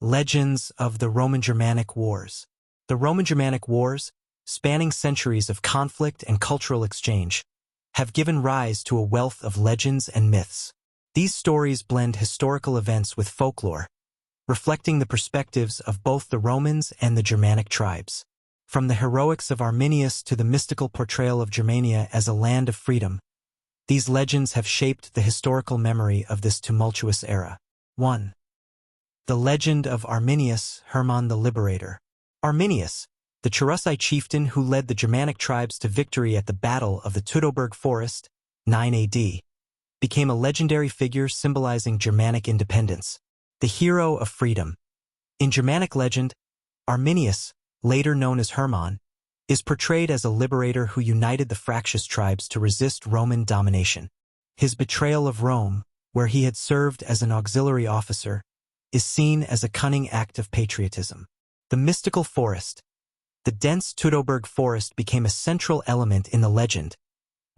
Legends of the Roman-Germanic Wars. The Roman-Germanic Wars, spanning centuries of conflict and cultural exchange, have given rise to a wealth of legends and myths. These stories blend historical events with folklore, reflecting the perspectives of both the Romans and the Germanic tribes. From the heroics of Arminius to the mystical portrayal of Germania as a land of freedom, these legends have shaped the historical memory of this tumultuous era. 1. The legend of Arminius, Hermann the Liberator. Arminius, the Cherusci chieftain who led the Germanic tribes to victory at the Battle of the Teutoburg Forest, 9 AD, became a legendary figure symbolizing Germanic independence, the hero of freedom. In Germanic legend, Arminius, later known as Hermann, is portrayed as a liberator who united the fractious tribes to resist Roman domination. His betrayal of Rome, where he had served as an auxiliary officer, is seen as a cunning act of patriotism. The mystical forest. The dense Teutoburg forest became a central element in the legend,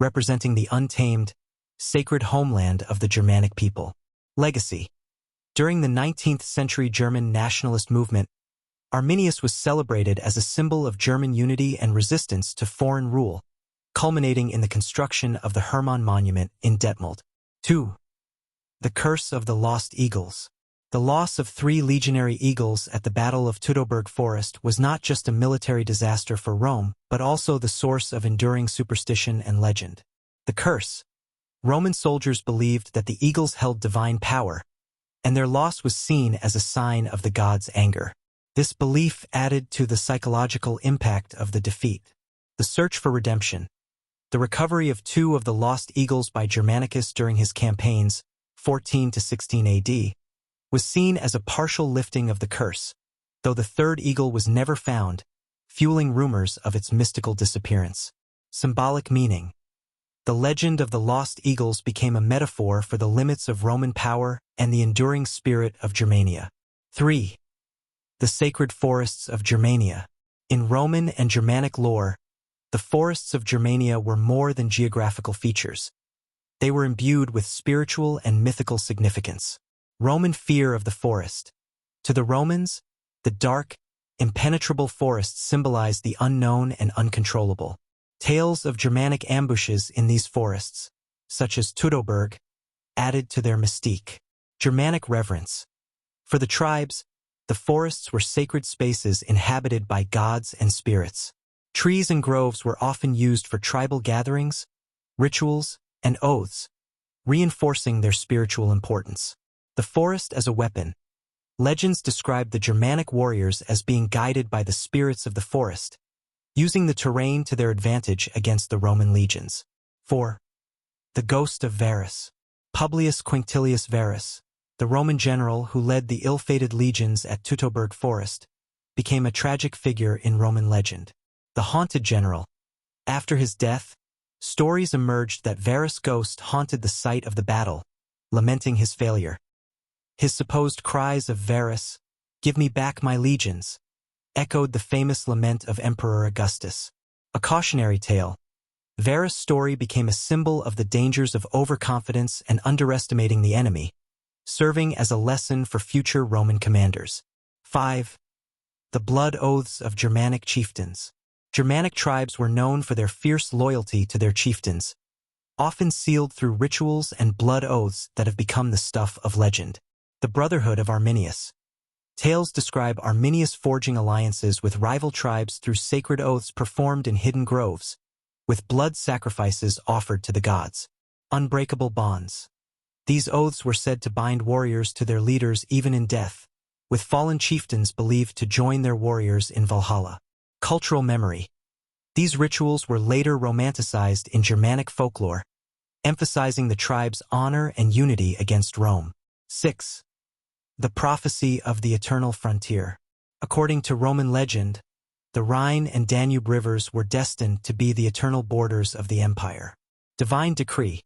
representing the untamed, sacred homeland of the Germanic people. Legacy. During the 19th century German nationalist movement, Arminius was celebrated as a symbol of German unity and resistance to foreign rule, culminating in the construction of the Hermann Monument in Detmold. 2. The Curse of the Lost Eagles. The loss of 3 legionary eagles at the Battle of Teutoburg Forest was not just a military disaster for Rome, but also the source of enduring superstition and legend. The curse. Roman soldiers believed that the eagles held divine power, and their loss was seen as a sign of the gods' anger. This belief added to the psychological impact of the defeat. The search for redemption. The recovery of 2 of the lost eagles by Germanicus during his campaigns, 14 to 16 AD, was seen as a partial lifting of the curse, though the 3rd eagle was never found, fueling rumors of its mystical disappearance. Symbolic meaning. The legend of the lost eagles became a metaphor for the limits of Roman power and the enduring spirit of Germania. 3. The sacred forests of Germania. In Roman and Germanic lore, the forests of Germania were more than geographical features. They were imbued with spiritual and mythical significance. Roman fear of the forest. To the Romans, the dark, impenetrable forests symbolized the unknown and uncontrollable. Tales of Germanic ambushes in these forests, such as Teutoburg, added to their mystique. Germanic reverence. For the tribes, the forests were sacred spaces inhabited by gods and spirits. Trees and groves were often used for tribal gatherings, rituals, and oaths, reinforcing their spiritual importance. The forest as a weapon. Legends describe the Germanic warriors as being guided by the spirits of the forest, using the terrain to their advantage against the Roman legions. 4. The ghost of Varus. Publius Quinctilius Varus, the Roman general who led the ill-fated legions at Teutoburg Forest, became a tragic figure in Roman legend. The haunted general. After his death, stories emerged that Varus' ghost haunted the site of the battle, lamenting his failure. His supposed cries of Varus, "Give me back my legions," echoed the famous lament of Emperor Augustus. A cautionary tale. Varus' story became a symbol of the dangers of overconfidence and underestimating the enemy, serving as a lesson for future Roman commanders. 5. The blood oaths of Germanic chieftains. Germanic tribes were known for their fierce loyalty to their chieftains, often sealed through rituals and blood oaths that have become the stuff of legend. The Brotherhood of Arminius. Tales describe Arminius forging alliances with rival tribes through sacred oaths performed in hidden groves, with blood sacrifices offered to the gods. Unbreakable bonds. These oaths were said to bind warriors to their leaders even in death, with fallen chieftains believed to join their warriors in Valhalla. Cultural memory. These rituals were later romanticized in Germanic folklore, emphasizing the tribe's honor and unity against Rome. 6. The prophecy of the eternal frontier. According to Roman legend, the Rhine and Danube rivers were destined to be the eternal borders of the empire. Divine decree.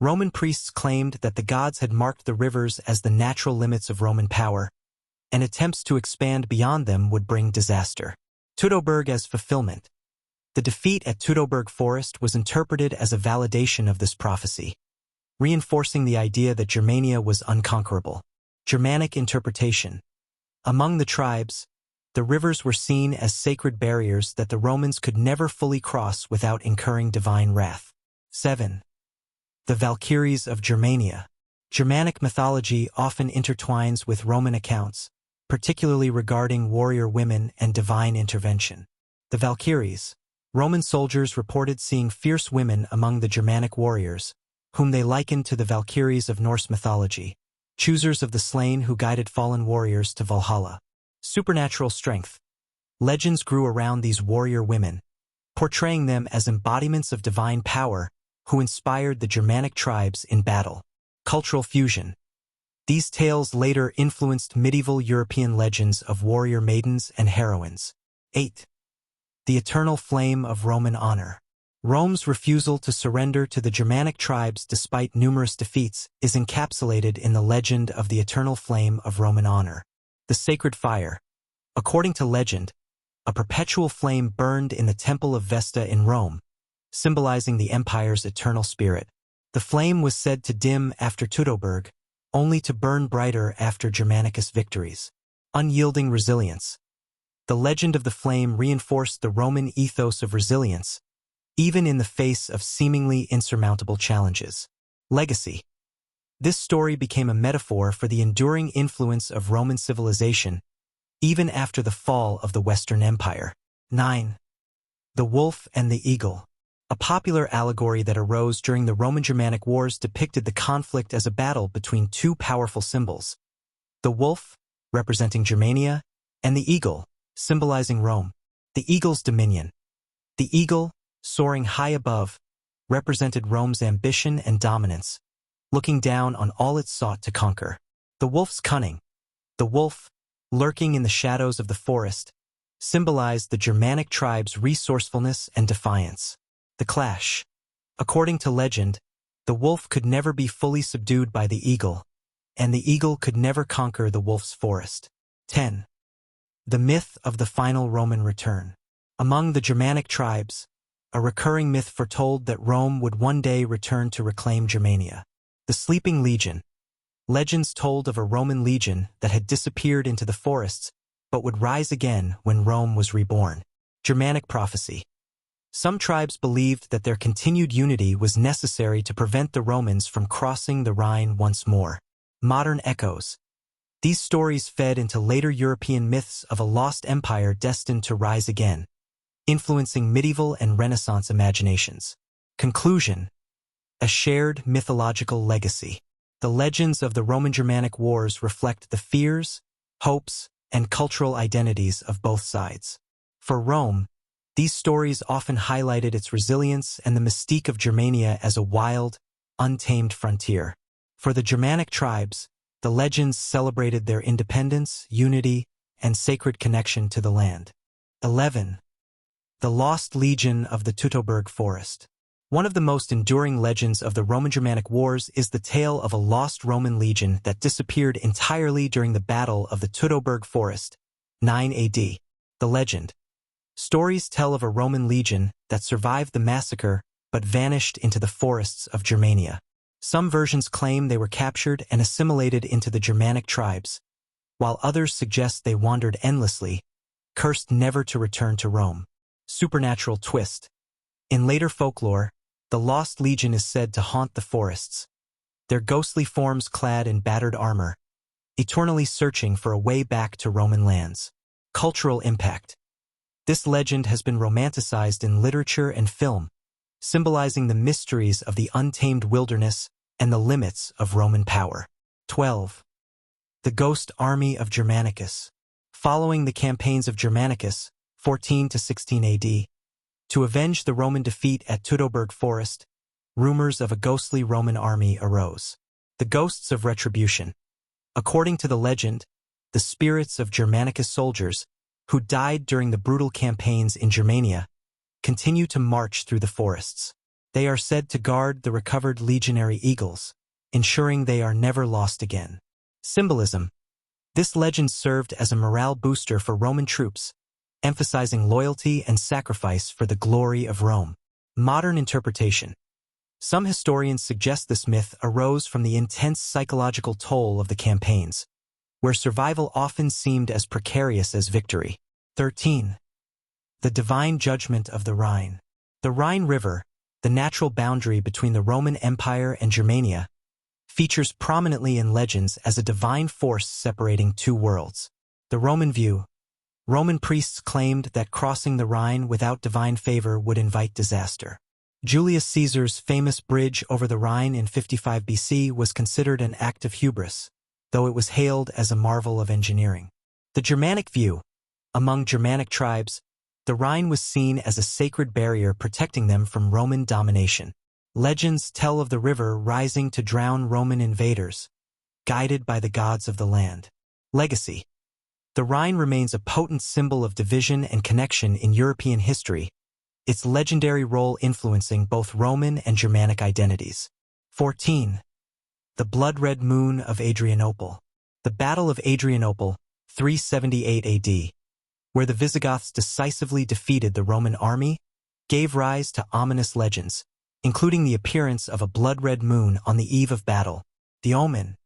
Roman priests claimed that the gods had marked the rivers as the natural limits of Roman power, and attempts to expand beyond them would bring disaster. Teutoburg as fulfillment. The defeat at Teutoburg Forest was interpreted as a validation of this prophecy, reinforcing the idea that Germania was unconquerable. Germanic interpretation. Among the tribes, the rivers were seen as sacred barriers that the Romans could never fully cross without incurring divine wrath. 7. The Valkyries of Germania. Germanic mythology often intertwines with Roman accounts, particularly regarding warrior women and divine intervention. The Valkyries. Roman soldiers reported seeing fierce women among the Germanic warriors, whom they likened to the Valkyries of Norse mythology, choosers of the slain who guided fallen warriors to Valhalla. Supernatural strength. Legends grew around these warrior women, portraying them as embodiments of divine power who inspired the Germanic tribes in battle. Cultural fusion. These tales later influenced medieval European legends of warrior maidens and heroines. 8. The eternal flame of Roman honor. Rome's refusal to surrender to the Germanic tribes despite numerous defeats is encapsulated in the legend of the eternal flame of Roman honor. The sacred fire. According to legend, a perpetual flame burned in the Temple of Vesta in Rome, symbolizing the empire's eternal spirit. The flame was said to dim after Teutoburg, only to burn brighter after Germanicus victories. Unyielding resilience. The legend of the flame reinforced the Roman ethos of resilience, even in the face of seemingly insurmountable challenges. Legacy. This story became a metaphor for the enduring influence of Roman civilization, even after the fall of the Western Empire. 9. The Wolf and the Eagle. A popular allegory that arose during the Roman-Germanic Wars depicted the conflict as a battle between two powerful symbols: the wolf, representing Germania, and the eagle, symbolizing Rome. The eagle's dominion. The eagle, soaring high above, represented Rome's ambition and dominance, looking down on all it sought to conquer. The wolf's cunning. The wolf, lurking in the shadows of the forest, symbolized the Germanic tribe's resourcefulness and defiance. The clash. According to legend, the wolf could never be fully subdued by the eagle, and the eagle could never conquer the wolf's forest. 10. The myth of the final Roman return. Among the Germanic tribes, a recurring myth foretold that Rome would one day return to reclaim Germania. The Sleeping Legion. Legends told of a Roman legion that had disappeared into the forests, but would rise again when Rome was reborn. Germanic prophecy. Some tribes believed that their continued unity was necessary to prevent the Romans from crossing the Rhine once more. Modern echoes. These stories fed into later European myths of a lost empire destined to rise again, influencing medieval and Renaissance imaginations. Conclusion. A shared mythological legacy. The legends of the Roman-Germanic Wars reflect the fears, hopes, and cultural identities of both sides. For Rome, these stories often highlighted its resilience and the mystique of Germania as a wild, untamed frontier. For the Germanic tribes, the legends celebrated their independence, unity, and sacred connection to the land. 11. The Lost Legion of the Teutoburg Forest. One of the most enduring legends of the Roman-Germanic Wars is the tale of a lost Roman legion that disappeared entirely during the Battle of the Teutoburg Forest, 9 AD. The legend. Stories tell of a Roman legion that survived the massacre but vanished into the forests of Germania. Some versions claim they were captured and assimilated into the Germanic tribes, while others suggest they wandered endlessly, cursed never to return to Rome. Supernatural twist. In later folklore, the Lost Legion is said to haunt the forests, their ghostly forms clad in battered armor, eternally searching for a way back to Roman lands. Cultural impact. This legend has been romanticized in literature and film, symbolizing the mysteries of the untamed wilderness and the limits of Roman power. 12. The Ghost Army of Germanicus. Following the campaigns of Germanicus, 14 to 16 AD, to avenge the Roman defeat at Teutoburg Forest, rumors of a ghostly Roman army arose. The ghosts of retribution. According to the legend, the spirits of Germanicus soldiers, who died during the brutal campaigns in Germania, continue to march through the forests. They are said to guard the recovered legionary eagles, ensuring they are never lost again. Symbolism. This legend served as a morale booster for Roman troops, emphasizing loyalty and sacrifice for the glory of Rome. Modern interpretation. Some historians suggest this myth arose from the intense psychological toll of the campaigns, where survival often seemed as precarious as victory. 13. The divine judgment of the Rhine. The Rhine River, the natural boundary between the Roman Empire and Germania, features prominently in legends as a divine force separating two worlds. The Roman view. Roman priests claimed that crossing the Rhine without divine favor would invite disaster. Julius Caesar's famous bridge over the Rhine in 55 BC was considered an act of hubris, though it was hailed as a marvel of engineering. The Germanic view. Among Germanic tribes, the Rhine was seen as a sacred barrier protecting them from Roman domination. Legends tell of the river rising to drown Roman invaders, guided by the gods of the land. Legacy. The Rhine remains a potent symbol of division and connection in European history, its legendary role influencing both Roman and Germanic identities. 14. The Blood-Red Moon of Adrianople. The Battle of Adrianople, 378 AD, where the Visigoths decisively defeated the Roman army, gave rise to ominous legends, including the appearance of a blood-red moon on the eve of battle, the omen